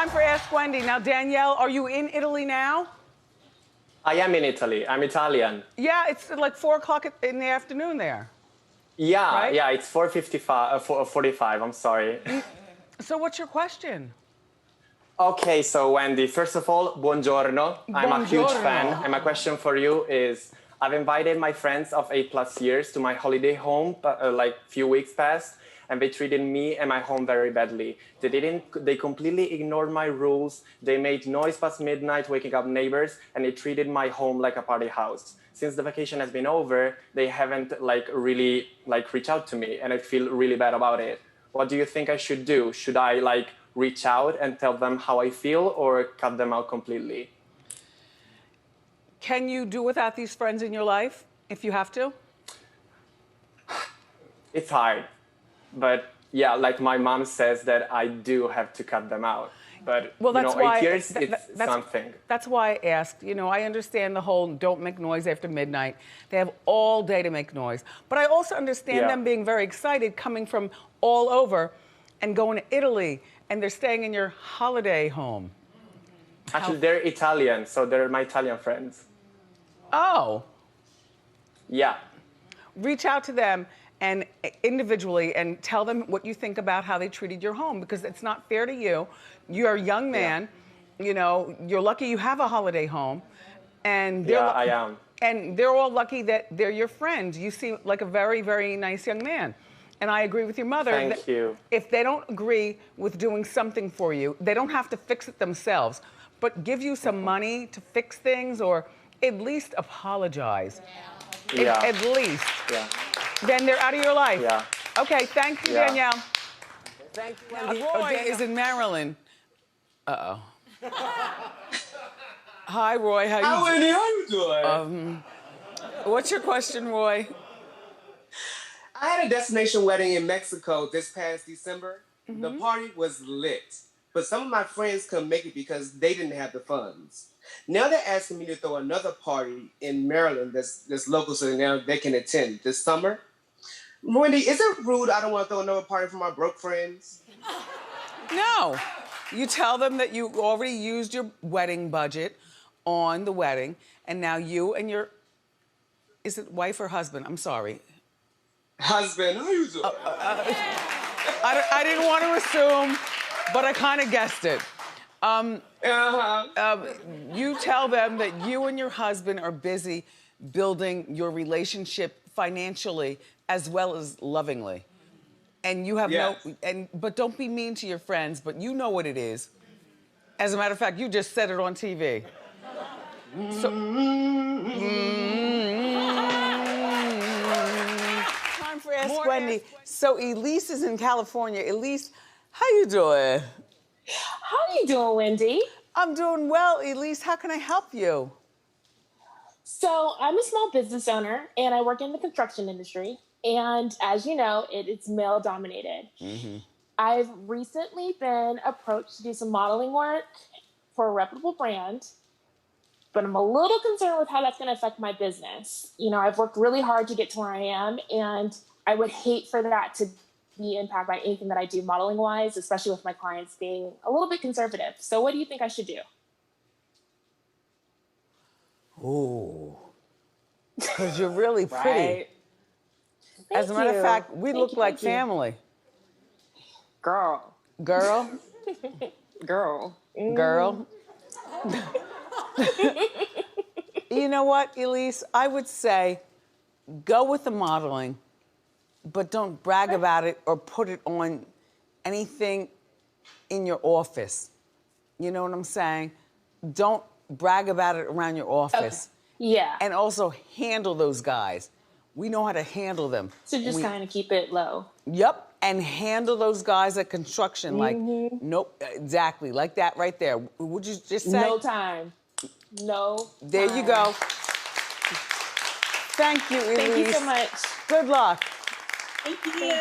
Time for Ask Wendy. Now, Danielle, are you in Italy now? I am in Italy. I'm Italian. Yeah, it's like 4 o'clock in the afternoon there. Yeah, Right? yeah, it's 4:55, 45, I'm sorry. So what's your question? Okay, so Wendy, first of all, buongiorno. I'm a huge fan, Buongiorno. and my question for you is, I've invited my friends of 8+ years to my holiday home, like few weeks past, and they treated me and my home very badly. They completely ignored my rules. They made noise past midnight, waking up neighbors, and they treated my home like a party house. Since the vacation has been over, they haven't really reached out to me, and I feel really bad about it. What do you think I should do? Should I reach out and tell them how I feel, or cut them out completely? Can you do without these friends in your life if you have to? It's hard, but yeah, like my mom says that I do have to cut them out. But Well, that's why 8 years, it's something. That's why I asked. You know, I understand the whole don't make noise after midnight. They have all day to make noise. But I also understand them being very excited coming from all over and going to Italy, and they're staying in your holiday home. Actually, they're Italian, so they're my Italian friends. Oh. Yeah. Reach out to them and individually and tell them what you think about how they treated your home, because it's not fair to you. You're a young man, you know, you're lucky you have a holiday home, and I am. And they're all lucky that they're your friends. You seem like a very, very nice young man. And I agree with your mother. Thank you. If they don't agree with doing something for you, they don't have to fix it themselves, but give you some money to fix things, or at least apologize. Yeah. At least. Yeah. Then they're out of your life. Yeah. Okay, thank you, Yeah. Danielle. Thank you, Wendy. Roy is in Maryland. Uh-oh. Hi, Roy. Hi, Wendy. How you doing? What's your question, Roy? I had a destination wedding in Mexico this past December. The party was lit, but some of my friends couldn't make it because they didn't have the funds. Now they're asking me to throw another party in Maryland that's local, so now they can attend this summer. Wendy, is it rude I don't want to throw another party for my broke friends? No. You tell them that you already used your wedding budget on the wedding, and now you and your, is it wife or husband? I'm sorry. Husband, how you doing? I didn't want to assume, but I kind of guessed it. You tell them that you and your husband are busy building your relationship financially as well as lovingly. And you have but don't be mean to your friends, but you know what it is. As a matter of fact, you just said it on TV. So, time for Ask Wendy. So Elise is in California. Elise, how you doing? How are you doing, Wendy? I'm doing well, Elise. How can I help you? So I'm a small business owner, and I work in the construction industry. And as you know, it's male dominated. I've recently been approached to do some modeling work for a reputable brand, but I'm a little concerned with how that's going to affect my business. You know, I've worked really hard to get to where I am, and I would hate for that to be impacted by anything that I do modeling wise, especially with my clients being a little bit conservative. So what do you think I should do? Ooh, because you're really pretty. Right. As a matter of fact, we look like family. Girl. Girl? Girl. Girl? You know what, Elise? I would say go with the modeling, but don't brag about it or put it on anything in your office. You know what I'm saying? Don't brag about it around your office. Okay. Yeah. And also handle those guys. We know how to handle them. So just kind of keep it low. Yep, and handle those guys at construction like, nope, exactly, like that right there. Would you just say? No time. No There time. you go. Thank you, Elise. Thank you so much. Good luck. Thank you.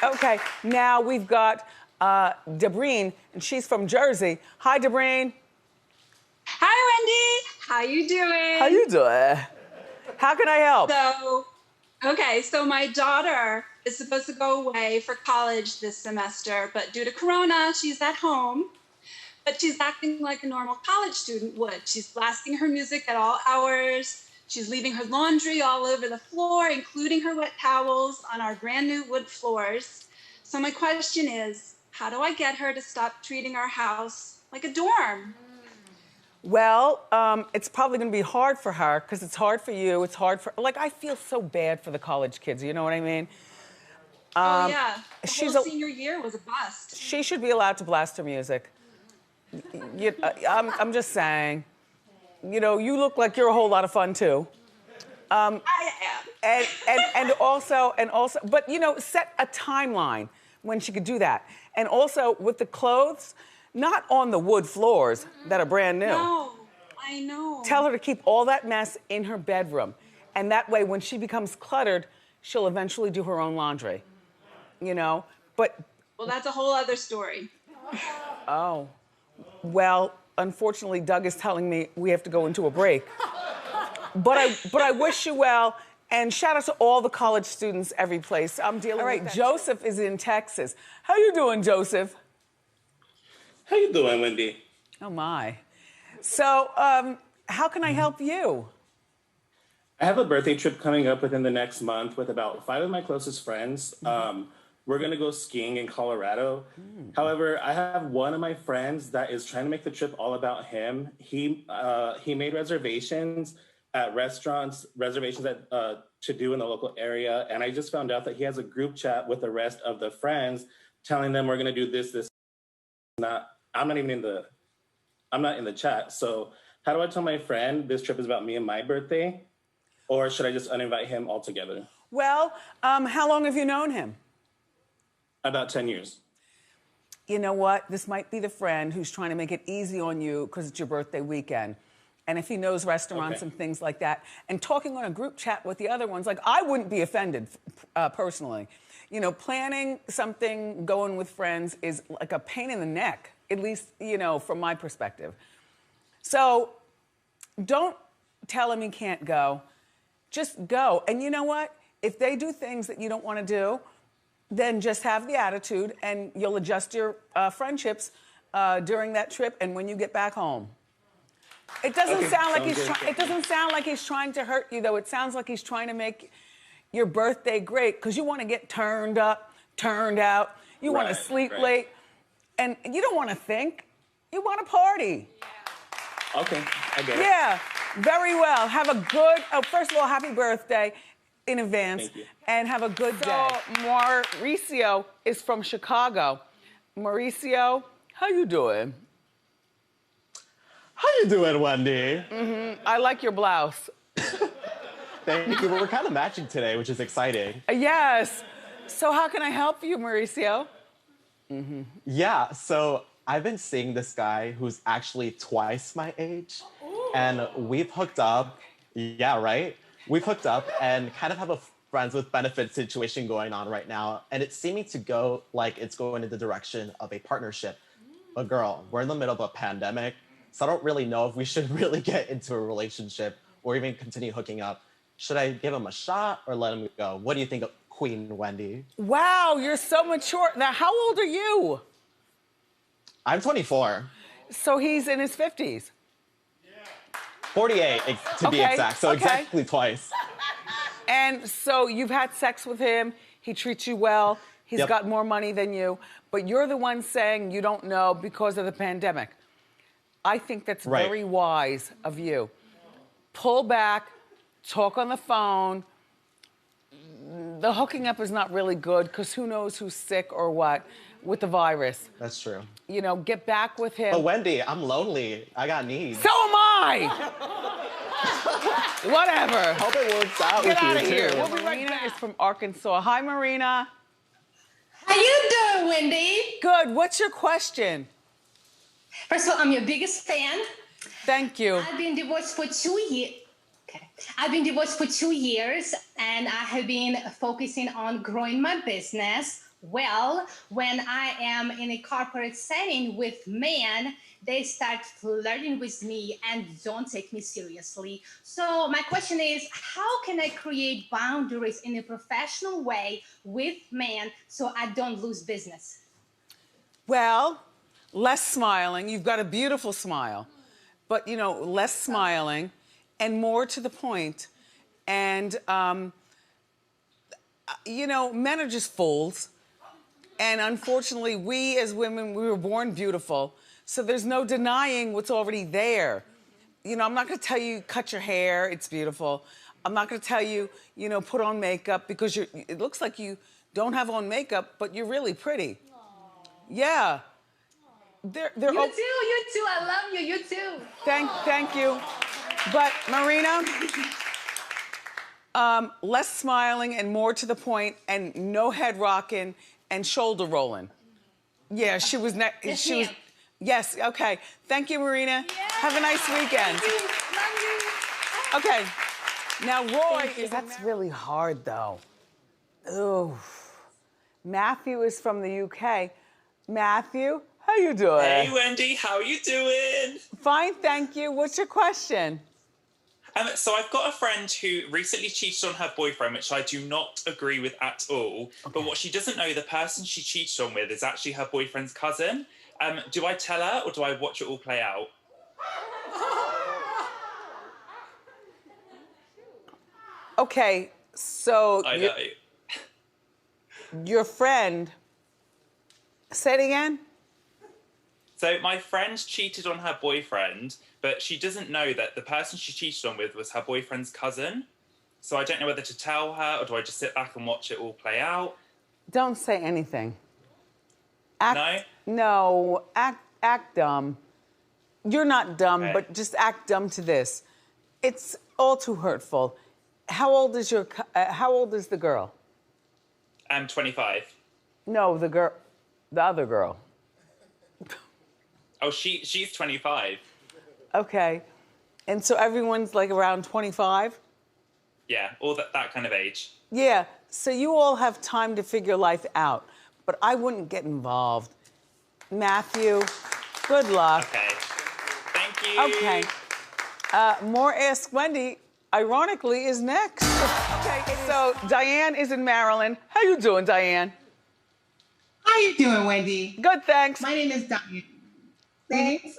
Okay, now we've got Debreen, and she's from Jersey. Hi, Debreen. Hi, Wendy. How you doing? How you doing? How can I help? So my daughter is supposed to go away for college this semester, but due to Corona, she's at home. but she's acting like a normal college student would. She's blasting her music at all hours. She's leaving her laundry all over the floor, including her wet towels on our brand new wood floors. So my question is, how do I get her to stop treating our house like a dorm? Well, it's probably gonna be hard for her because it's hard for you, it's hard for, like, I feel so bad for the college kids, you know what I mean? Oh yeah, the she's whole a- senior year was a bust. She should be allowed to blast her music. I'm just saying, you know, you look like you're a whole lot of fun too. I am. And also, but you know, set a timeline when she could do that. And also with the clothes, not on the wood floors that are brand new. No, I know. Tell her to keep all that mess in her bedroom. And that way, when she becomes cluttered, she'll eventually do her own laundry. You know, but. Well, that's a whole other story. Oh, well, unfortunately, Doug is telling me we have to go into a break. But I wish you well, and shout out to all the college students every place. I'm dealing with that. Joseph is in Texas. How you doing, Joseph? How you doing, Wendy? Oh my. So, how can I help you? I have a birthday trip coming up within the next month with about 5 of my closest friends. We're gonna go skiing in Colorado. However, I have one of my friends that is trying to make the trip all about him. He made reservations at restaurants, to do in the local area, and I just found out that he has a group chat with the rest of the friends, telling them we're gonna do this. I'm not in the chat. So how do I tell my friend this trip is about me and my birthday, or should I just uninvite him altogether? Well, how long have you known him? About 10 years. You know what? This might be the friend who's trying to make it easy on you because it's your birthday weekend. And if he knows restaurants and things like that, and talking on a group chat with the other ones, like, I wouldn't be offended personally. You know, planning something, going with friends is like a pain in the neck, at least, you know, from my perspective. So don't tell him he can't go. Just go. And you know what? If they do things that you don't want to do, then just have the attitude and you'll adjust your friendships during that trip and when you get back home. It doesn't sound like it doesn't sound like he's trying to hurt you, though. It sounds like he's trying to make your birthday great because you want to get turned up, turned out. You want to sleep late, and you don't want to think. You want to party. Yeah. Okay, I get it. Yeah, very well. Have a good. Oh, first of all, happy birthday in advance, Thank you. and have a good day. So Mauricio is from Chicago. Mauricio, how you doing? How you doing, Wendy? I like your blouse. Thank you. Well, we're kind of matching today, which is exciting. Yes. So how can I help you, Mauricio? Yeah, so I've been seeing this guy who's actually twice my age, and we've hooked up. Yeah, right? We've hooked up and kind of have a friends with benefits situation going on right now, and it's seeming to go like it's going in the direction of a partnership. But girl, we're in the middle of a pandemic, so I don't really know if we should really get into a relationship or even continue hooking up. Should I give him a shot or let him go? What do you think of Queen Wendy? Wow, you're so mature. Now, how old are you? I'm 24. So he's in his 50s. 48 to be exact, so exactly twice. And so you've had sex with him, he treats you well, he's got more money than you, but you're the one saying you don't know because of the pandemic. I think that's very wise of you. Pull back, talk on the phone. The hooking up is not really good because who knows who's sick or what with the virus. That's true. You know, get back with him. But Wendy, I'm lonely. I got needs. So am I! Whatever. Hope it works out Get with out of you here. too. We'll be right back. Marina is from Arkansas. Hi, Marina. How you doing, Wendy? Good. What's your question? First of all, I'm your biggest fan. Thank you. I've been divorced for 2 years. Okay. I've been divorced for 2 years, and I have been focusing on growing my business. Well, when I am in a corporate setting with men, they start flirting with me and don't take me seriously. So my question is, how can I create boundaries in a professional way with men so I don't lose business? Well, less smiling. You've got a beautiful smile, but you know, less smiling and more to the point. And you know, men are just fools. And unfortunately, we as women, we were born beautiful. So there's no denying what's already there. You know, I'm not gonna tell you cut your hair, it's beautiful. I'm not gonna tell you, you know, put on makeup because it looks like you don't have on makeup, but you're really pretty. Aww. Yeah. They're You too, I love you, you too. Thank you. But Marina, less smiling and more to the point and no head rocking and shoulder rolling. Yeah, she was yes, okay. Thank you, Marina. Yeah. Have a nice weekend. Love you. Okay. Now, Roy, that's really hard, though. Ooh. Matthew is from the UK. Matthew, how you doing? Hey, Wendy, how you doing? Fine, thank you. What's your question? So I've got a friend who recently cheated on her boyfriend, which I do not agree with at all. Okay. But what she doesn't know, the person she cheated on with is actually her boyfriend's cousin. Do I tell her or do I watch it all play out? Okay, so I know. Your friend, say it again? So my friend cheated on her boyfriend, but she doesn't know that the person she cheated on with was her boyfriend's cousin. So I don't know whether to tell her or do I just sit back and watch it all play out? Don't say anything. No, act dumb. You're not dumb, okay. But just act dumb to this. It's all too hurtful. How old is the girl? I'm 25. No, the other girl. Oh, she's 25. Okay. And so everyone's like around 25? Yeah, all that kind of age. Yeah, so you all have time to figure life out, but I wouldn't get involved. Matthew, good luck. Okay, thank you. Okay, more Ask Wendy, ironically, is next. Okay, so Diane is in Maryland. How you doing, Diane? How you doing, Wendy? Good, thanks. My name is Diane. Thanks.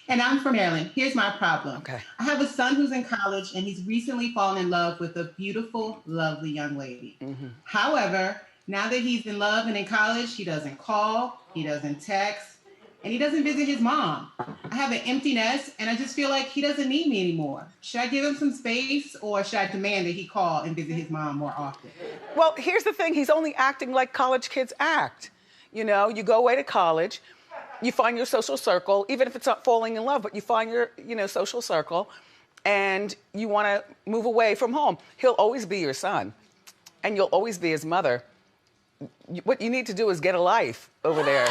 And I'm from Maryland. Here's my problem. Okay. I have a son who's in college, and he's recently fallen in love with a beautiful, lovely young lady. Mm-hmm. However, now that he's in love and in college, he doesn't call, he doesn't text, and he doesn't visit his mom. I have an empty nest, and I just feel like he doesn't need me anymore. Should I give him some space, or should I demand that he call and visit his mom more often? Well, here's the thing. He's only acting like college kids act. You know, you go away to college, you find your social circle, even if it's not falling in love, but you find your, social circle, and you want to move away from home. He'll always be your son, and you'll always be his mother. What you need to do is get a life over there.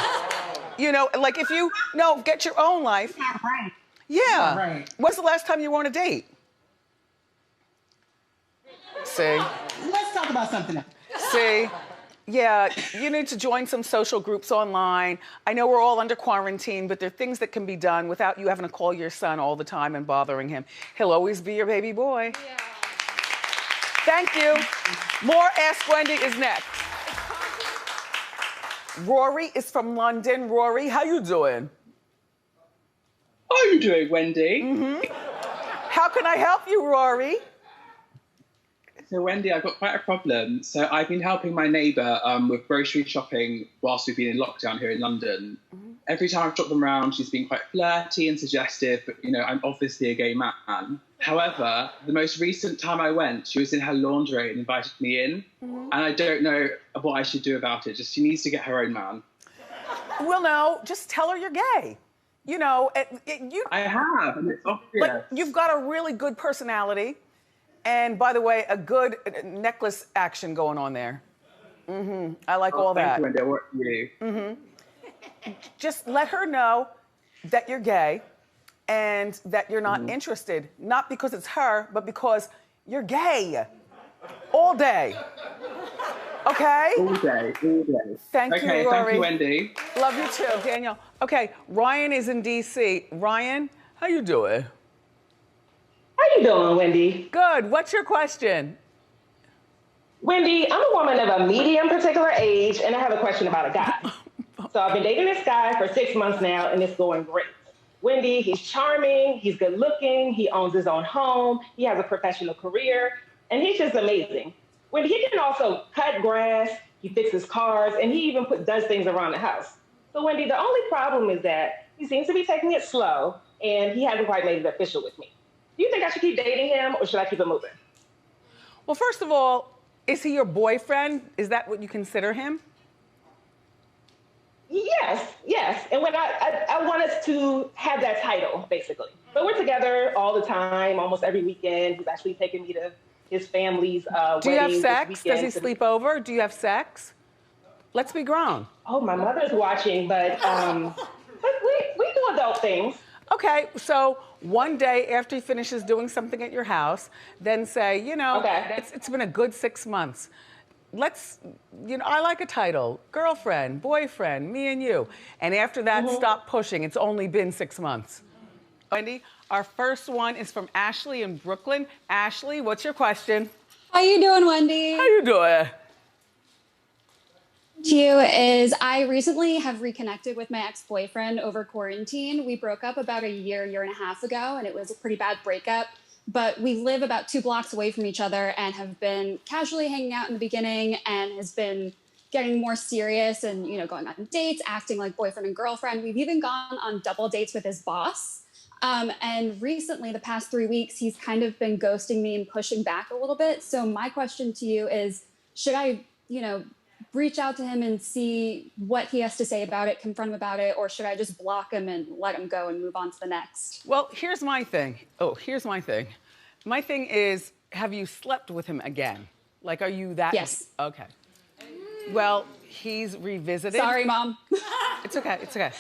Like get your own life. Right. Yeah. Right. When's the last time you were on a date? See? Let's talk about something else. See? Yeah, you need to join some social groups online. I know we're all under quarantine, but there are things that can be done without you having to call your son all the time and bothering him. He'll always be your baby boy. Yeah. Thank you. More Ask Wendy is next. Rory is from London. Rory, how you doing? How are you doing, Wendy? Mm-hmm. How can I help you, Rory? So, Wendy, I've got quite a problem. So I've been helping my neighbour with grocery shopping whilst we've been in lockdown here in London. Mm-hmm. Every time I've dropped them around, she's been quite flirty and suggestive, but, I'm obviously a gay man. However, the most recent time I went, she was in her laundry and invited me in. Mm-hmm. And I don't know what I should do about it. Just she needs to get her own man. Well, no, just tell her you're gay. I have, and it's obvious. But you've got a really good personality. And by the way, a good necklace action going on there. Mm-hmm. I like all that. Thank you, Wendy. I work for you. Mm-hmm. Just let her know that you're gay and that you're not interested. Not because it's her, but because you're gay. All day. Okay? All day. Thank you, Rory. Thank you, Wendy. Love you too, Daniel. Okay, Ryan is in D.C. Ryan, how you doing? How you doing, Wendy? Good. What's your question? Wendy, I'm a woman of a medium particular age, and I have a question about a guy. So I've been dating this guy for 6 months now, and it's going great. Wendy, he's charming, he's good looking, he owns his own home, he has a professional career, and he's just amazing. Wendy, he can also cut grass, he fixes cars, and he even does things around the house. So Wendy, the only problem is that he seems to be taking it slow, and he hasn't quite made it official with me. Do you think I should keep dating him, or should I keep it moving? Well, first of all, is he your boyfriend? Is that what you consider him? Yes. And when I want us to have that title, basically. So we're together all the time, almost every weekend. He's actually taking me to his family's wedding. Do you have this sex? Does he weekend. sleep over? Do you have sex? Let's be grown. Oh, my mother's watching, but we do adult things. Okay, so one day after he finishes doing something at your house, then say, it's been a good 6 months. I like a title, girlfriend, boyfriend, me and you. And after that, stop pushing. It's only been 6 months. Wendy, our first one is from Ashley in Brooklyn. Ashley, what's your question? How you doing, Wendy? How you doing? You is I recently have reconnected with my ex-boyfriend over quarantine. We broke up about a year and a half ago, and it was a pretty bad breakup. But we live about 2 blocks away from each other and have been casually hanging out in the beginning and has been getting more serious and, going on dates, acting like boyfriend and girlfriend. We've even gone on double dates with his boss. And recently, the past 3 weeks, he's kind of been ghosting me and pushing back a little bit. So my question to you is, should I, reach out to him and see what he has to say about it, confront him about it, or should I just block him and let him go and move on to the next? Well, here's my thing. My thing is, have you slept with him again? Like, are you that? Yes. Okay. Well, he's revisited. Sorry, Mom. It's okay.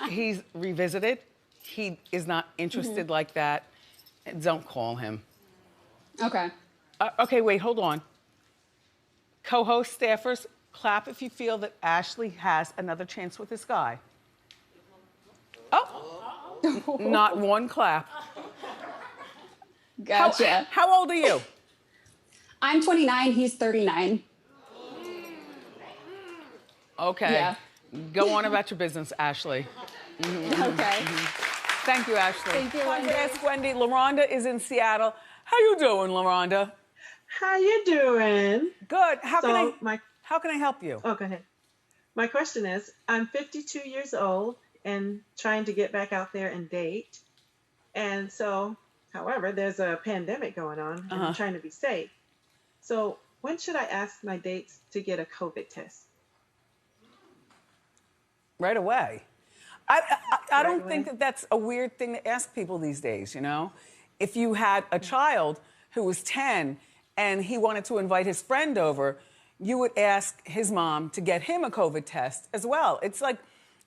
He's revisited. He is not interested like that. Don't call him. Okay. Okay, wait, hold on. Co-host staffers, clap if you feel that Ashley has another chance with this guy. Oh, not one clap. Gotcha. How old are you? I'm 29, he's 39. Okay. Yeah. Go on about your business, Ashley. Okay. Thank you, Ashley. Thank you, Time Wendy. to ask Wendy. LaRonda is in Seattle. How you doing, LaRonda? How you doing? Good. How can I help you? Oh, go ahead. My question is, I'm 52 years old and trying to get back out there and date. And so, however, there's a pandemic going on and I'm trying to be safe. So when should I ask my dates to get a COVID test? Right away. I don't think that that's a weird thing to ask people these days, If you had a child who was 10 and he wanted to invite his friend over, you would ask his mom to get him a COVID test as well. It's like,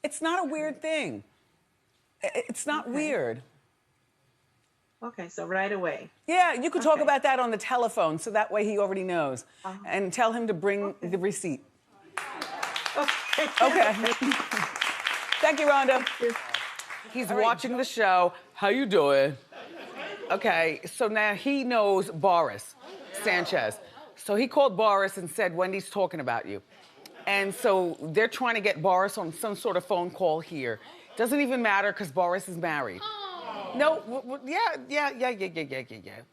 it's not a weird thing. It's not weird. Okay, so right away. Yeah, you could talk about that on the telephone, so that way he already knows. And tell him to bring the receipt. Okay. Thank you, Rhonda. He's watching the show. How you doing? Okay, so now he knows Boris Sanchez. So he called Boris and said, Wendy's talking about you. And so they're trying to get Boris on some sort of phone call here. Doesn't even matter because Boris is married. No, yeah.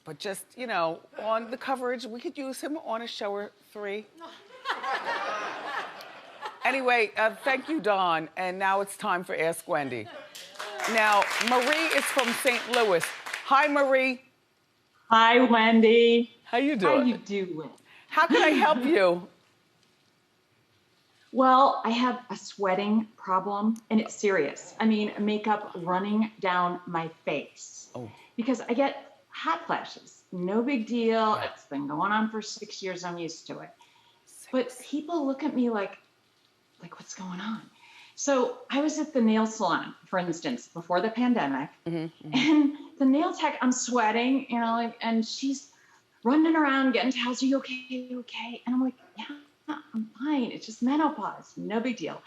But just, on the coverage, we could use him on a show or 3. Anyway, thank you, Dawn. And now it's time for Ask Wendy. Now, Marie is from St. Louis. Hi, Marie. Hi, Wendy. How you doing? How you doing? How can I help you? Well, I have a sweating problem, and it's serious. I mean, makeup running down my face. Oh. Because I get hot flashes. No big deal. It's been going on for 6 years. I'm used to it. But people look at me like what's going on? So I was at the nail salon, for instance, before the pandemic, and the nail tech, I'm sweating, and she's running around getting towels. Are you okay? Are you okay? And I'm like, yeah, I'm fine. It's just menopause. No big deal.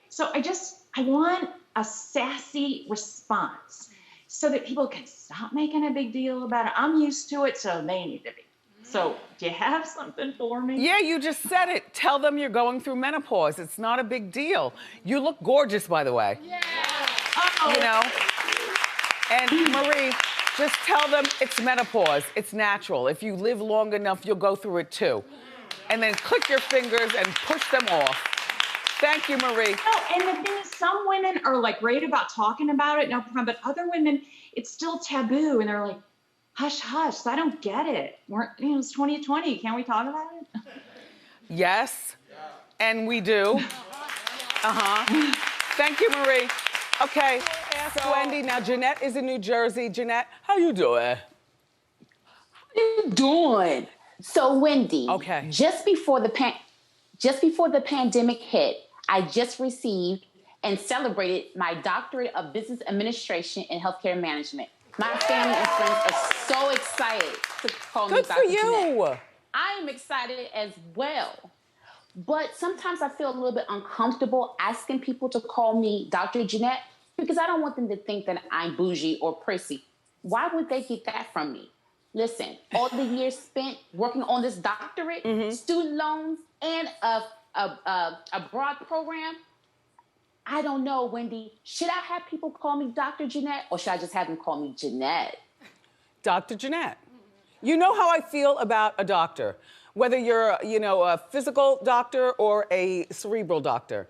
So I want a sassy response so that people can stop making a big deal about it. I'm used to it, so they need to be. So, do you have something for me? Yeah, you just said it. Tell them you're going through menopause. It's not a big deal. You look gorgeous, by the way. Yeah. You know? And Marie, just tell them it's menopause. It's natural. If you live long enough, you'll go through it too. And then click your fingers and push them off. Thank you, Marie. No, and the thing is, some women are like great about talking about it, no problem, but other women, it's still taboo, and they're like, hush, hush. So I don't get it. It's 2020. Can't we talk about it? Yes, and we do. Thank you, Marie. Okay, ask Wendy. Now, Jeanette is in New Jersey. Jeanette, how you doing? How you doing? So, Wendy, okay. just before the pandemic hit, I just received and celebrated my doctorate of business administration and healthcare management. My family and friends are so excited to call me Dr. Good for you. Jeanette. I am excited as well. But sometimes I feel a little bit uncomfortable asking people to call me Dr. Jeanette because I don't want them to think that I'm bougie or prissy. Why would they get that from me? Listen, all the years spent working on this doctorate, student loans, and a broad program, I don't know, Wendy. Should I have people call me Dr. Jeanette, or should I just have them call me Jeanette? Dr. Jeanette. You know how I feel about a doctor, whether you're, a physical doctor or a cerebral doctor.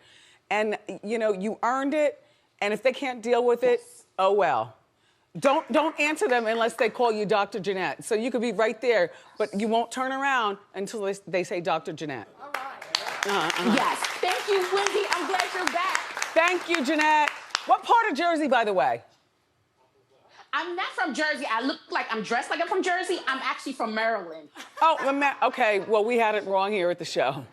And, you earned it, and if they can't deal with it, oh well. Don't answer them unless they call you Dr. Jeanette. So you could be right there, but you won't turn around until they say Dr. Jeanette. All right. Yes. Thank you, Wendy. I'm glad you're back. Thank you, Jeanette. What part of Jersey, by the way? I'm not from Jersey. I'm dressed like I'm from Jersey. I'm actually from Maryland. Oh, okay. Well, we had it wrong here at the show.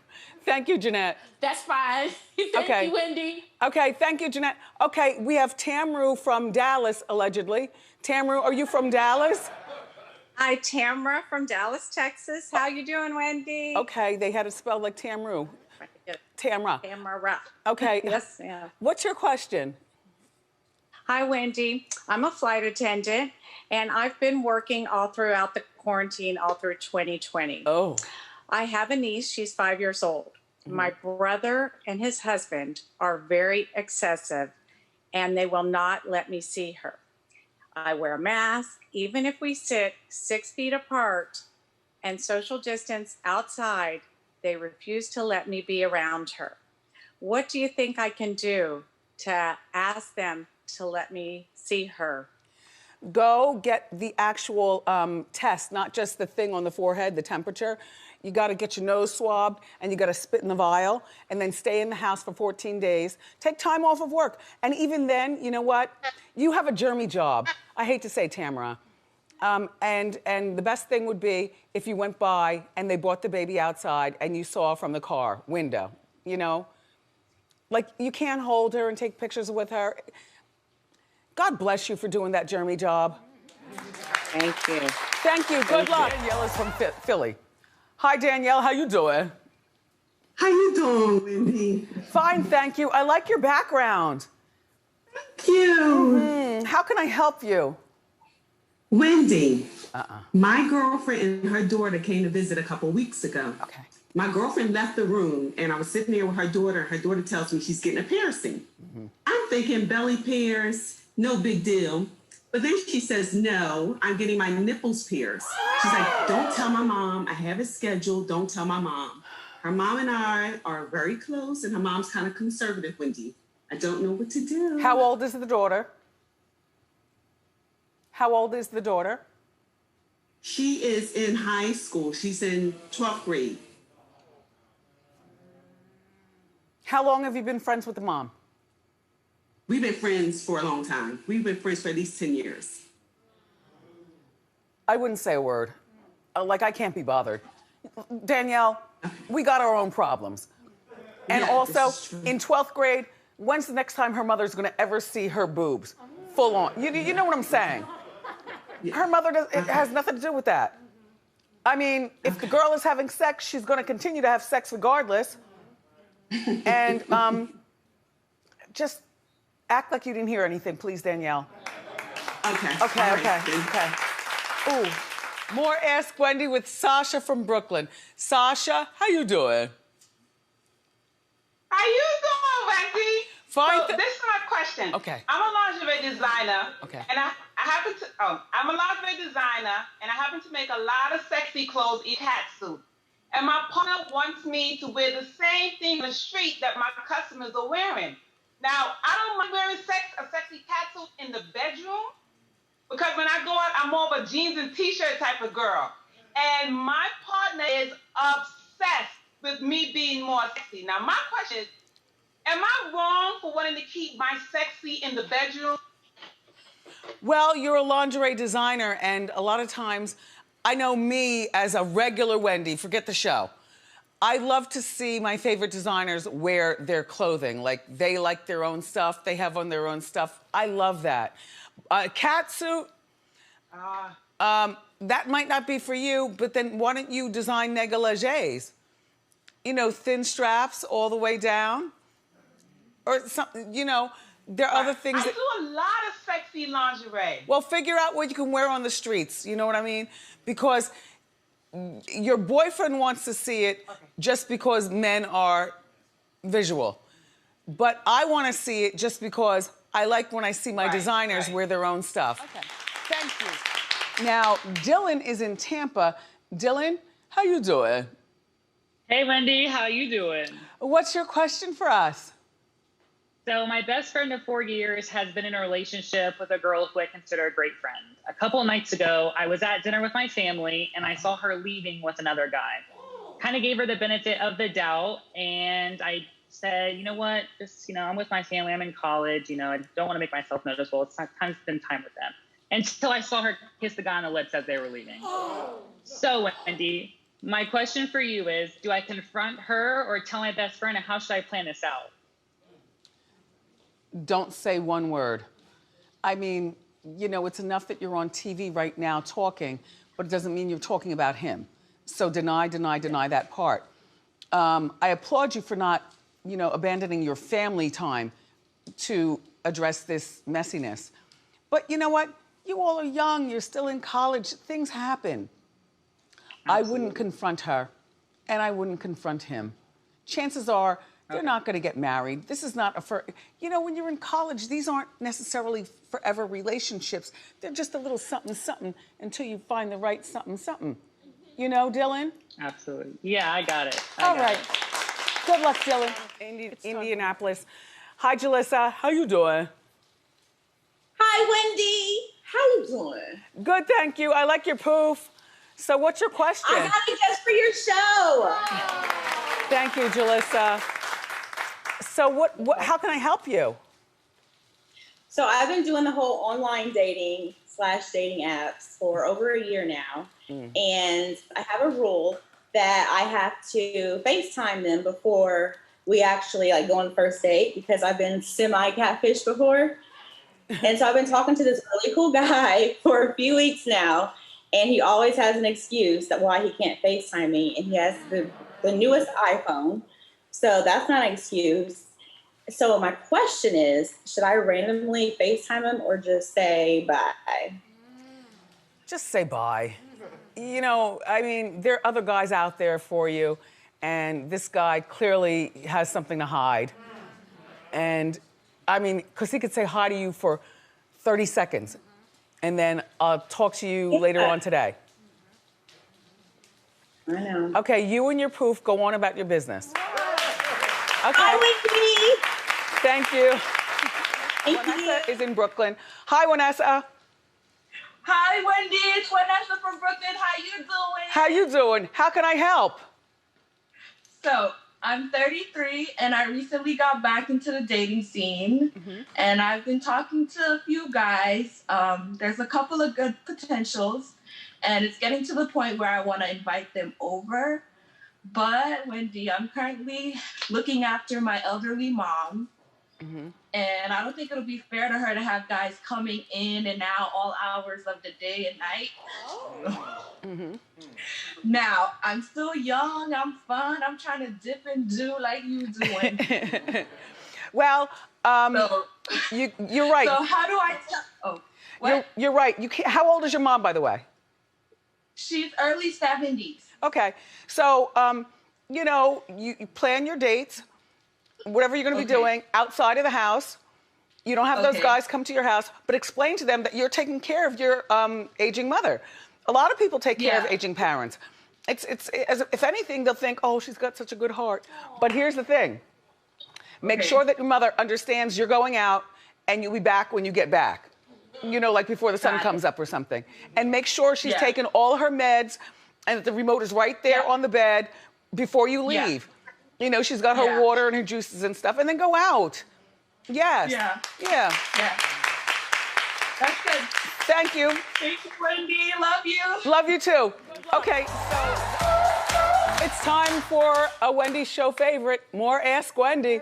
Thank you, Jeanette. That's fine. Thank you, Wendy. Okay, thank you, Jeanette. Okay, we have Tamru from Dallas, allegedly. Tamru, are you from Dallas? Hi, Tamra from Dallas, Texas. How you doing, Wendy? Okay, they had it spelled like Tamru. Tamra. Tamara. Okay. Yes, yeah. What's your question? Hi, Wendy. I'm a flight attendant, and I've been working all throughout the quarantine, all through 2020. Oh. I have a niece. She's 5 years old. My brother and his husband are very excessive, and they will not let me see her. I wear a mask, even if we sit 6 feet apart and social distance outside, they refuse to let me be around her. What do you think I can do to ask them to let me see her? Go get the actual test, not just the thing on the forehead, the temperature. You got to get your nose swabbed, and you got to spit in the vial, and then stay in the house for 14 days. Take time off of work. And even then, you know what? You have a germy job. I hate to say, Tamara. And the best thing would be if you went by and they brought the baby outside and you saw from the car window, Like, you can't hold her and take pictures with her. God bless you for doing that germy job. Thank you. Thank you. Good luck. Danielle is from Philly. Hi, Danielle. How you doing? How you doing, Wendy? Fine, thank you. I like your background. Thank you. How can I help you? Wendy, my girlfriend and her daughter came to visit a couple weeks ago. Okay. My girlfriend left the room, and I was sitting there with her daughter. Her daughter tells me she's getting a piercing. I'm thinking belly pierce, no big deal. But then she says, no, I'm getting my nipples pierced. She's like, don't tell my mom. I have it scheduled. Don't tell my mom. Her mom and I are very close, and her mom's kind of conservative, Wendy. I don't know what to do. How old is the daughter? How old is the daughter? She is in high school. She's in 12th grade. How long have you been friends with the mom? We've been friends for a long time. We've been friends for at least 10 years. I wouldn't say a word. I can't be bothered. Danielle, we got our own problems. And Yeah, also, in 12th grade, when's the next time her mother's gonna ever see her boobs? Full on. You know what I'm saying? Her mother it has nothing to do with that. I mean, if the girl is having sex, she's gonna continue to have sex regardless. And just act like you didn't hear anything, please, Danielle. Okay. Okay. Ooh, More Ask Wendy with Sasha from Brooklyn. Sasha, how you doing? How you doing, Wendy? Fine. So this is my question. Okay. I'm a lingerie designer. Okay. And I happen to, I'm a lingerie designer, and I happen to make a lot of sexy clothes in catsuit. And my partner wants me to wear the same thing in the street that my customers are wearing. Now, I don't mind wearing a sexy catsuit in the bedroom, because when I go out, I'm more of a jeans and t-shirt type of girl. And my partner is obsessed with me being more sexy. Now, my question is, am I wrong for wanting to keep my sexy in the bedroom? Well, you're a lingerie designer, and a lot of times, I know me as a regular Wendy, forget the show. I love to see my favorite designers wear their clothing. Like, they like their own stuff, they have on their own stuff. I love that. Catsuit, that might not be for you, but then why don't you design negligés? You know, thin straps all the way down. Or something, you know, there are other things I do a lot of sexy lingerie. Well, figure out what you can wear on the streets, you know what I mean? Because your boyfriend wants to see it just because men are visual. But I want to see it just because I like when I see my designers wear their own stuff. Okay. Thank you. Now, Dylan is in Tampa. Dylan, how you doing? Hey, Wendy, how you doing? What's your question for us? So my best friend of 4 years has been in a relationship with a girl who I consider a great friend. A couple of nights ago, I was at dinner with my family, and I saw her leaving with another guy. Kind of gave her the benefit of the doubt, and I said, you know what, just, you know, I'm with my family, I'm in college, you know, I don't want to make myself noticeable. It's time to spend time with them. Until I saw her kiss the guy on the lips as they were leaving. So, Wendy, my question for you is, do I confront her or tell my best friend, and how should I plan this out? Don't say one word. I mean, you know, it's enough that you're on TV right now talking, but it doesn't mean you're talking about him. So deny that part. I applaud you for not, you know, abandoning your family time to address this messiness. But you know what? You all are young, you're still in college, things happen. I wouldn't confront her, and I wouldn't confront him. Chances are, they're not gonna get married. This is not you know, when you're in college, these aren't necessarily forever relationships. They're just a little something, something until you find the right something, something. You know, Dylan? Absolutely. Yeah, I got it. All right. Good luck, Dylan. Indianapolis. Hi, Jalissa. How you doing? Hi, Wendy. How you doing? Good, thank you. I like your poof. So what's your question? I got it just for your show. Thank you, Jalissa. So how can I help you? So I've been doing the whole online dating / dating apps for over a year now. And I have a rule that I have to FaceTime them before we actually like go on the first date, because I've been semi-catfished before. And so I've been talking to this really cool guy for a few weeks now, and he always has an excuse that why he can't FaceTime me, and he has the newest iPhone. So that's not an excuse. So my question is, should I randomly FaceTime him or just say bye? Just say bye. You know, I mean, there are other guys out there for you, and this guy clearly has something to hide. And I mean, because he could say hi to you for 30 seconds, and then I'll talk to you later on today. I know. Okay, you and your poof, go on about your business. Okay. Hi, Wendy. Thank you. Thank Vanessa is in Brooklyn. Hi, Vanessa. Hi, Wendy. It's Vanessa from Brooklyn. How you doing? How you doing? How can I help? So, I'm 33, and I recently got back into the dating scene, and I've been talking to a few guys. There's a couple of good potentials, and it's getting to the point where I want to invite them over. But, Wendy, I'm currently looking after my elderly mom, and I don't think it'll be fair to her to have guys coming in and out all hours of the day and night. Now, I'm still young, I'm fun, I'm trying to dip and do like you doing. Well, you're right. So how do I tell? Oh, what? You're right. You can't, how old is your mom, by the way? She's early 70s. Okay, so you know, you plan your dates, whatever you're gonna be doing outside of the house. You don't have those guys come to your house, but explain to them that you're taking care of your aging mother. A lot of people take care of aging parents. If anything, they'll think, oh, she's got such a good heart. But here's the thing. Make sure that your mother understands you're going out and you'll be back when you get back. You know, like before the sun comes up or something. And make sure she's taken all her meds and that the remote is right there on the bed before you leave. You know, she's got her water and her juices and stuff, and then go out. Yes. Yeah. That's good. Thank you. Thank you, Wendy. Love you. Love you too. Okay, so it's time for a Wendy show favorite, more Ask Wendy.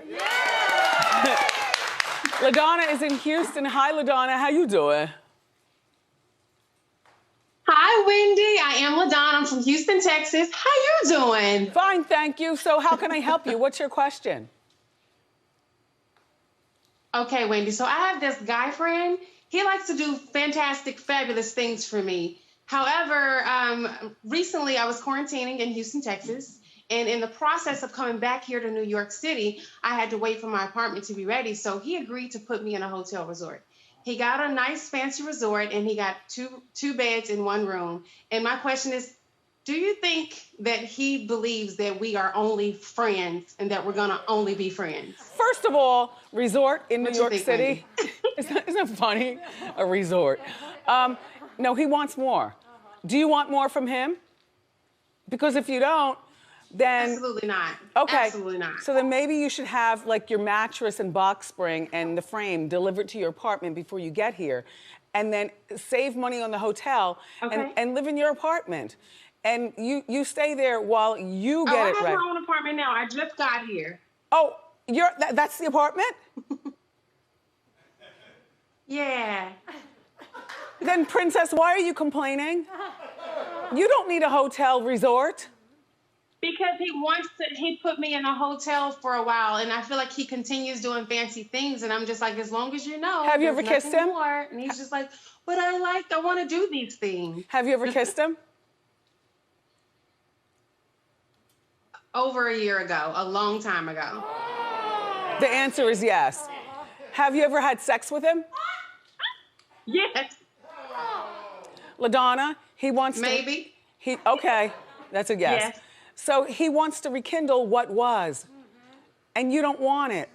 LaDonna is in Houston. Hi, LaDonna. How you doing? Hi, Wendy. I am LaDonna. I'm from Houston, Texas. How you doing? Fine, thank you. So how can I help you? What's your question? Okay, Wendy. So I have this guy friend. He likes to do fantastic, fabulous things for me. However, recently I was quarantining in Houston, Texas. And in the process of coming back here to New York City, I had to wait for my apartment to be ready. So he agreed to put me in a hotel resort. He got a nice fancy resort and he got two beds in one room. And my question is, do you think that he believes that we are only friends and that we're gonna only be friends? First of all, resort in New York City. Isn't that funny? A resort. No, he wants more. Do you want more from him? Because if you don't, then... Absolutely not. Okay. Absolutely not. So then maybe you should have like your mattress and box spring and the frame delivered to your apartment before you get here. And then save money on the hotel and live in your apartment. And you stay there while you get it I have ready. my own apartment now. I just got here. Oh, that's the apartment? Yeah. Then, Princess, why are you complaining? You don't need a hotel resort. Because he put me in a hotel for a while, and I feel like he continues doing fancy things, and I'm just like, as long as you know. Have you ever there's kissed nothing him? more. And he's just like, but I want to do these things. Have you ever kissed him? Over a year ago, a long time ago. The answer is yes. Have you ever had sex with him? Yes. LaDonna, he wants Maybe. Okay, that's a yes. Yes. So he wants to rekindle what was, and you don't want it.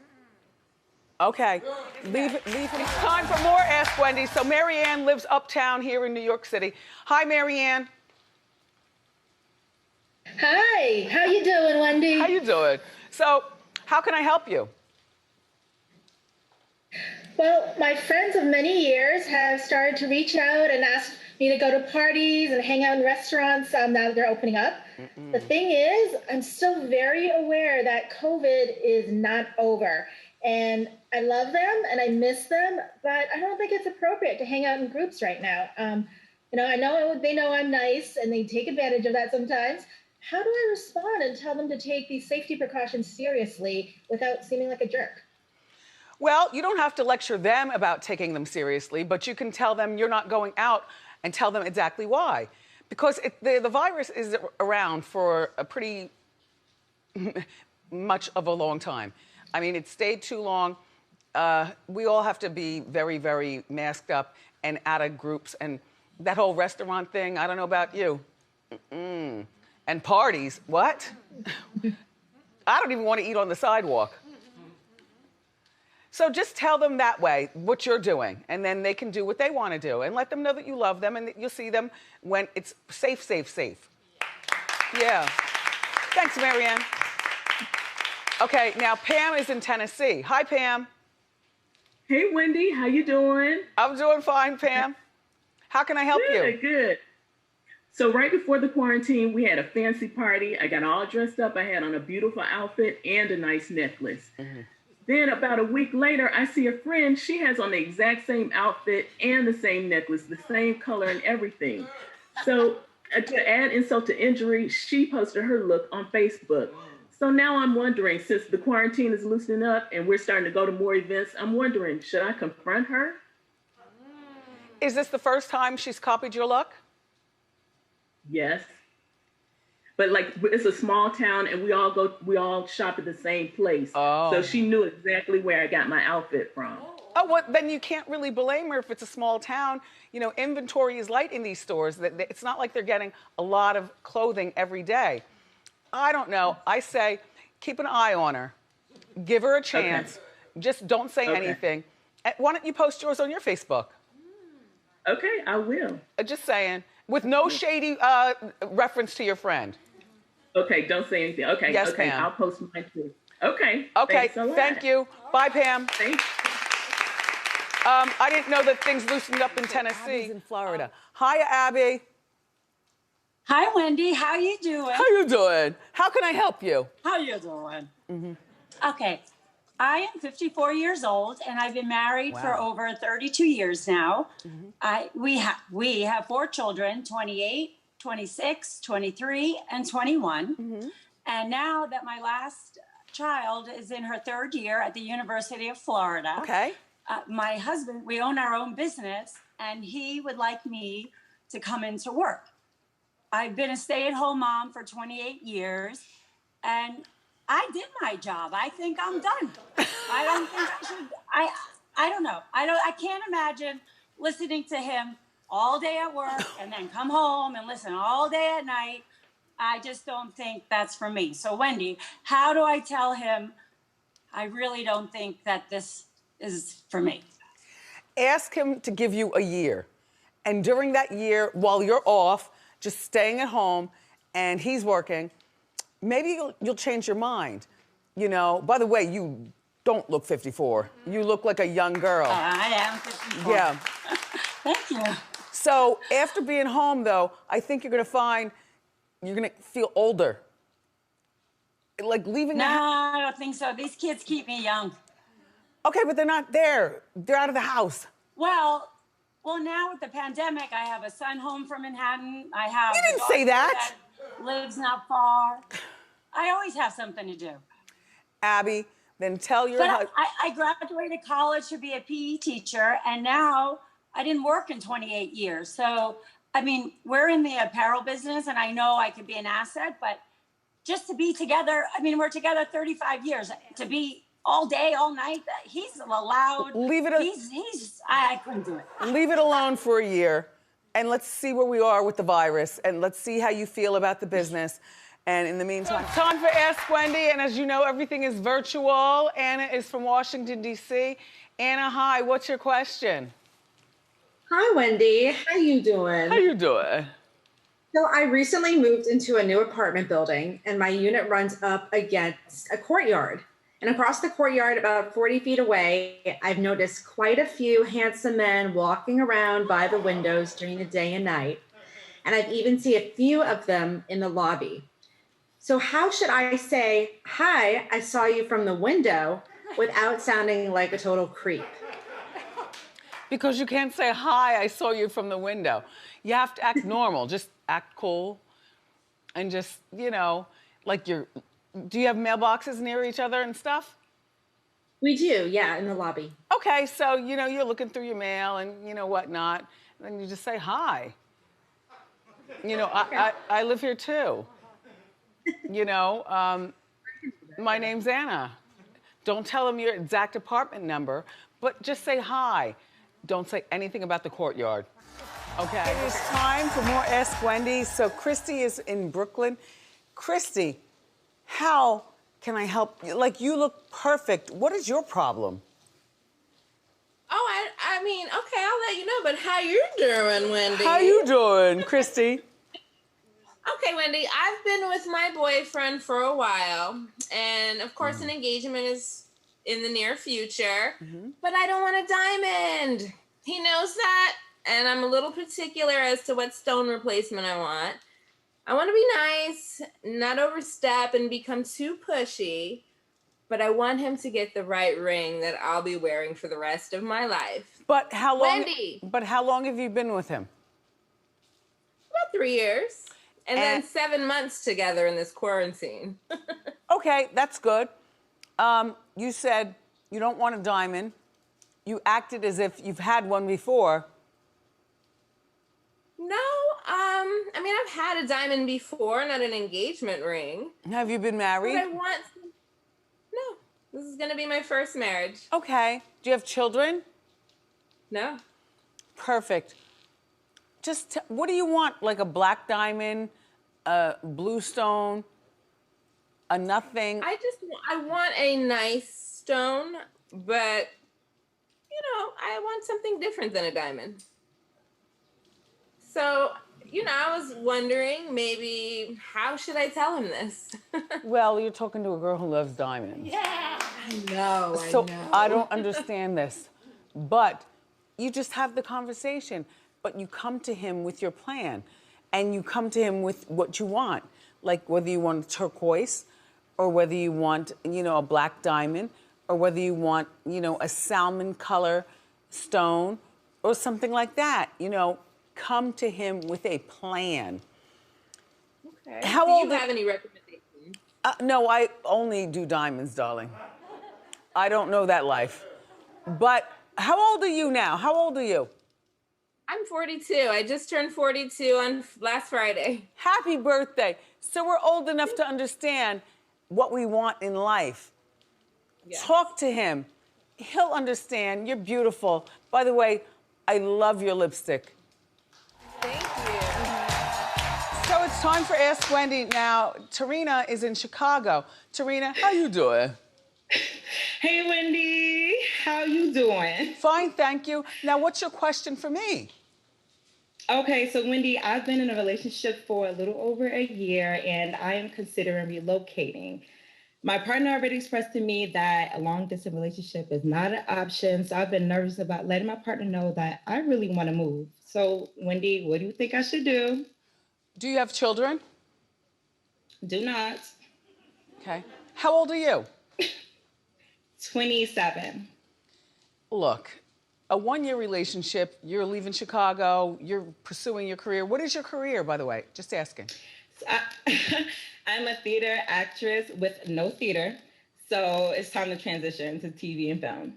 Okay, leave him. It's time for more Ask Wendy. So Marianne lives uptown here in New York City. Hi, Marianne. Hi, how you doing, Wendy? How you doing? So, how can I help you? Well, my friends of many years have started to reach out and ask me to go to parties and hang out in restaurants now that they're opening up. The thing is, I'm still very aware that COVID is not over. And I love them and I miss them, but I don't think it's appropriate to hang out in groups right now. You know, I know they know I'm nice and they take advantage of that sometimes. How do I respond and tell them to take these safety precautions seriously without seeming like a jerk? Well, you don't have to lecture them about taking them seriously, but you can tell them you're not going out and tell them exactly why. Because the virus is around for a pretty much of a long time. I mean, it stayed too long. We all have to be very, very masked up and out of groups. And that whole restaurant thing, I don't know about you. And parties, what? I don't even want to eat on the sidewalk. So just tell them that way what you're doing, and then they can do what they want to do, and let them know that you love them and that you'll see them when it's safe, safe, safe. Yeah. Thanks, Marianne. Okay, now Pam is in Tennessee. Hi, Pam. Hey, Wendy, how you doing? I'm doing fine, Pam. How can I help you? Good, good. So right before the quarantine, we had a fancy party. I got all dressed up. I had on a beautiful outfit and a nice necklace. Then about a week later, I see a friend. She has on the exact same outfit and the same necklace, the same color and everything. So to add insult to injury, she posted her look on Facebook. So now I'm wondering, since the quarantine is loosening up and we're starting to go to more events, I'm wondering, should I confront her? Is this the first time she's copied your look? Yes. But like it's a small town and we all shop at the same place. Oh. So she knew exactly where I got my outfit from. Oh, well, then you can't really blame her if it's a small town. You know, inventory is light in these stores. It's not like they're getting a lot of clothing every day. I don't know. I say keep an eye on her. Give her a chance. Okay. Just don't say anything. Why don't you post yours on your Facebook? Okay, I will. Just saying. With no shady reference to your friend. Okay, don't say anything. Okay, yes, okay, Pam. I'll post mine too. Okay. Okay, thank you. Bye, Pam. Thanks. I didn't know that things loosened up in Tennessee. Abby's in Florida. Hiya, Abby. Hi, Wendy. How you doing? How you doing? How can I help you? How you doing? Okay. I am 54 years old, and I've been married for over 32 years now. We have 4 children, 28, 26, 23, and 21. And now that my last child is in her 3rd year at the University of Florida, my husband, we own our own business, and he would like me to come into work. I've been a stay-at-home mom for 28 years, and I did my job. I think I'm done. I don't think I should. I don't know. I can't imagine listening to him all day at work and then come home and listen all day at night. I just don't think that's for me. So Wendy, how do I tell him I really don't think that this is for me? Ask him to give you a year. And during that year, while you're off, just staying at home and he's working, maybe you'll change your mind. You know, by the way, you don't look 54. You look like a young girl. I am 54. Yeah. Thank you. So after being home, though, I think you're gonna feel older. Like leaving No, I don't think so. These kids keep me young. Okay, but they're not there. They're out of the house. Well, now with the pandemic, I have a son home from Manhattan. I have. You didn't say that. Lives not far. I always have something to do. Abby, then tell your But husband. I graduated college to be a PE teacher, and now I didn't work in 28 years. So, I mean, we're in the apparel business, and I know I could be an asset, but just to be together, I mean, we're together 35 years. To be all day, all night, he's allowed. Leave it. I couldn't do it. Leave it alone for a year, and let's see where we are with the virus, and let's see how you feel about the business. And in the meantime, time for Ask Wendy, and as you know, everything is virtual. Anna is from Washington, D.C. Anna, hi, what's your question? Hi, Wendy. How you doing? How you doing? So I recently moved into a new apartment building, and my unit runs up against a courtyard. And across the courtyard, about 40 feet away, I've noticed quite a few handsome men walking around by the windows during the day and night. And I've even seen a few of them in the lobby. So how should I say, hi, I saw you from the window without sounding like a total creep? Because you can't say, hi, I saw you from the window. You have to act normal. Just act cool. And just, you know, like do you have mailboxes near each other and stuff? We do, yeah, in the lobby. Okay, so, you know, you're looking through your mail and, you know, whatnot. And then you just say, hi. You know, I live here too. You know, my name's Anna. Don't tell them your exact apartment number, but just say hi. Don't say anything about the courtyard. Okay? It is time for more Ask Wendy. So Christy is in Brooklyn. Christy, how can I help you? Like, you look perfect. What is your problem? Oh, I mean, okay, I'll let you know, but how you doing, Wendy? How you doing, Christy? Okay, Wendy, I've been with my boyfriend for a while, and of course an engagement is in the near future, but I don't want a diamond. He knows that, and I'm a little particular as to what stone replacement I want. I want to be nice, not overstep and become too pushy, but I want him to get the right ring that I'll be wearing for the rest of my life. But how long? Wendy! But how long have you been with him? About 3 years. And then 7 months together in this quarantine. Okay, that's good. You said you don't want a diamond. You acted as if you've had one before. No, I mean, I've had a diamond before, not an engagement ring. Have you been married? But no, this is gonna be my first marriage. Okay. Do you have children? No. Perfect. Just, what do you want? Like a black diamond, a blue stone, a nothing? I want a nice stone, but, you know, I want something different than a diamond. So, you know, I was wondering maybe how should I tell him this? Well, you're talking to a girl who loves diamonds. Yeah. I know. So I don't understand this, but you just have the conversation, but you come to him with your plan and you come to him with what you want, like whether you want turquoise or whether you want, you know, a black diamond or whether you want, you know, a salmon color stone or something like that, you know. Come to him with a plan. Okay. How Do old you have any recommendations? No, I only do diamonds, darling. I don't know that life. But how old are you now? How old are you? I'm 42. I just turned 42 on last Friday. Happy birthday. So we're old enough to understand what we want in life. Yes. Talk to him. He'll understand. You're beautiful. By the way, I love your lipstick. Thank you. So it's time for Ask Wendy. Now, Tarina is in Chicago. Tarina, how you doing? Hey, Wendy. How you doing? Fine, thank you. Now, what's your question for me? Okay, so Wendy, I've been in a relationship for a little over a year, and I am considering relocating. My partner already expressed to me that a long-distance relationship is not an option, so I've been nervous about letting my partner know that I really want to move. So, Wendy, what do you think I should do? Do you have children? Do not. Okay. How old are you? 27. Look, a one-year relationship, you're leaving Chicago, you're pursuing your career. What is your career, by the way? Just asking. I'm a theater actress with no theater, so it's time to transition to TV and film.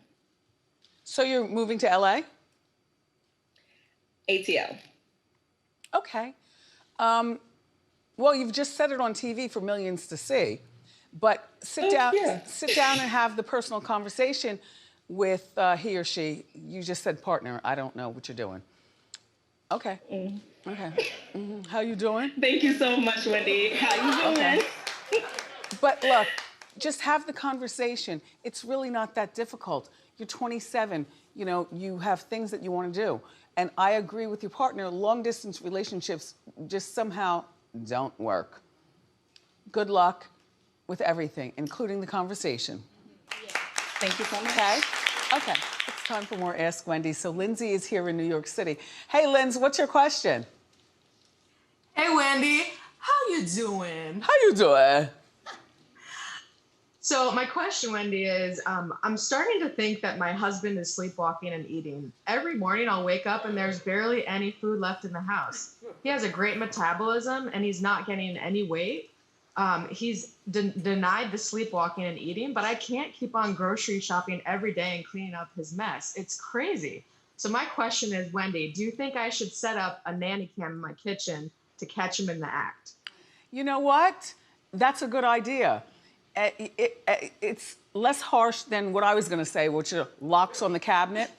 So you're moving to LA? ATL. Okay. Well, you've just said it on TV for millions to see, but sit down and have the personal conversation with he or she. You just said partner. I don't know what you're doing. Okay. Okay. How you doing? Thank you so much, Wendy. How you doing? Okay. But look, just have the conversation. It's really not that difficult. You're 27. You know, you have things that you want to do. And I agree with your partner, long-distance relationships just somehow don't work. Good luck with everything, including the conversation. Thank you so much. Okay? Okay. It's time for more Ask Wendy. So Lindsay is here in New York City. Hey, Linz, what's your question? Hey, Wendy. How you doing? How you doing? So my question, Wendy, is I'm starting to think that my husband is sleepwalking and eating. Every morning I'll wake up and there's barely any food left in the house. He has a great metabolism and he's not gaining any weight. He's denied the sleepwalking and eating, but I can't keep on grocery shopping every day and cleaning up his mess. It's crazy. So my question is, Wendy, do you think I should set up a nanny cam in my kitchen to catch him in the act? You know what? That's a good idea. It's less harsh than what I was going to say, which are locks on the cabinet.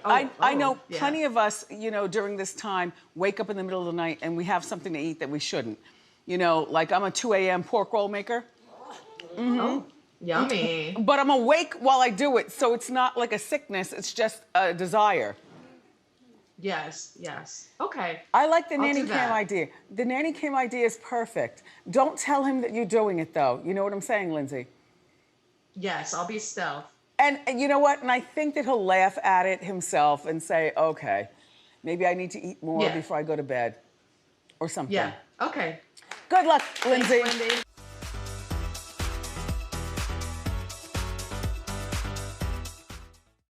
I know plenty of us, you know, during this time, wake up in the middle of the night and we have something to eat that we shouldn't. You know, like I'm a 2 a.m. pork roll maker. Oh, yummy. But I'm awake while I do it, so it's not like a sickness, it's just a desire. Yes, yes. Okay. I like the I'll nanny do cam that. idea. The nanny cam idea is perfect. Don't tell him that you're doing it, though. You know what I'm saying, Lindsay? Yes, I'll be stealth. And you know what? And I think that he'll laugh at it himself and say, okay, maybe I need to eat more before I go to bed or something. Yeah, okay. Good luck, Lindsay. Thanks, Wendy.